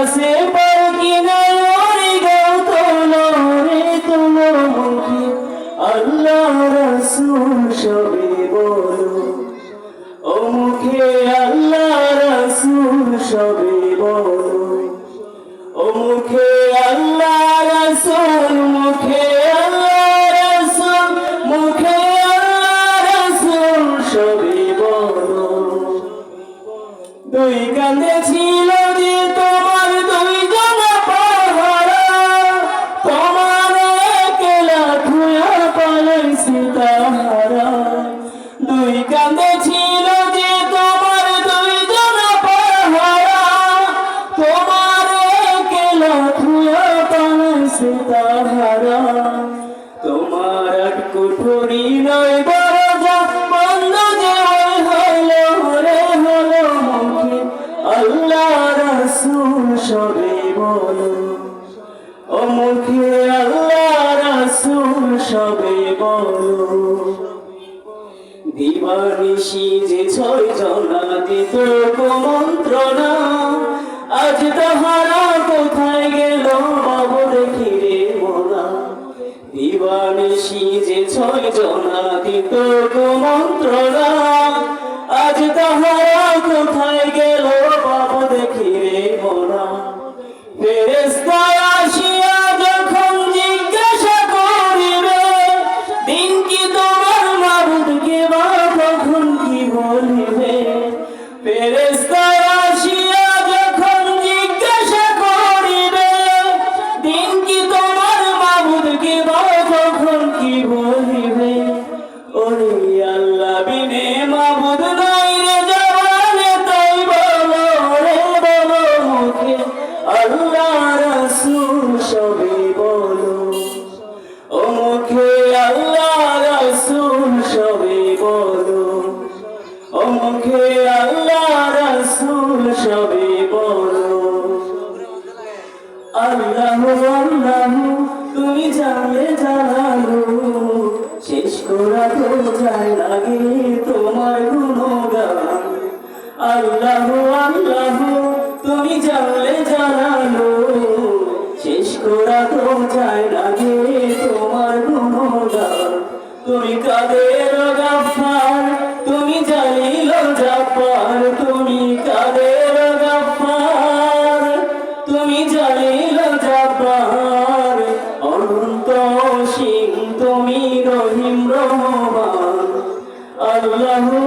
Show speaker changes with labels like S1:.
S1: কাছে পার কিনা ওরে গাও তোলো রে তোলো মুখে আল্লাহ রাসূল সবে বলো ও মুখে আল্লাহ রাসূল সবে বলো ও মুখে আল্লাহ রাসূল মুখে আল্লাহ রাসূল মুখে আল্লাহ রাসূল সবে বলো দুই কাঁধে ছিল যে তোমার দুই জনা পাহারা তোমার একলা ধুয়া পালাইছে তাহারা দুই কাঁধে ছিল যে তোমার দুই জনা পাহারা তোমার একলা ধুয়া পালাইছে তাহারা তোমার এক কুঠুরি নয় দরজা বন্ধ যে হলো রে হলো মুখে আল্লাহ রাসূল সবে বলো ও মুখে আল্লাহ রাসূল সবে বলো দিবানিশি যে ছয় জনা দিত কুমন্ত্রণা আজ তাহারা কোথায় গেল বাবু দেখি রে মোরা দিবানিশি যে ছয় জনা দিত কুমন্ত্রণা আজ তাহারা কোথায় গেল বাবু দেখি রে মোরা ফেরেশতা আসিয়া যখন জিজ্ঞাসা করিবে দিন কি তোমার মাবুদকে বা তখন কি বলিবে ফেরেশতা আসিয়া যখন জিজ্ঞাসা করিবে দিন কি তোমার মাবুদকে বা তখন কি বলিবে ওরে আল্লাহ বিনে মাবুদ নাই রে জবানে তাই বলো রে বলো মুখে আল্লাহ রাসূল সবে বলো ও মুখে আল্লাহ রাসূল সবে বলো ও মুখে আল্লাহ রাসূল সবে বলো আল্লাহু আল্লাহু তুমি জানলে জানালো শেষ করা তো যায় লাগে তোমার গুণগান আল্লাহু আল্লাহু তুমি জানলে জানালো শেষ করা তো যায় লাগে তোমার গুণগান তুমি কাদের গাফফার তুমি জালিল জাব্বার তুমি কাদের গাফফার তুমি জালিল জাব্বার অনন্ত অসীম তুমি রহিম রহমান আল্লাহু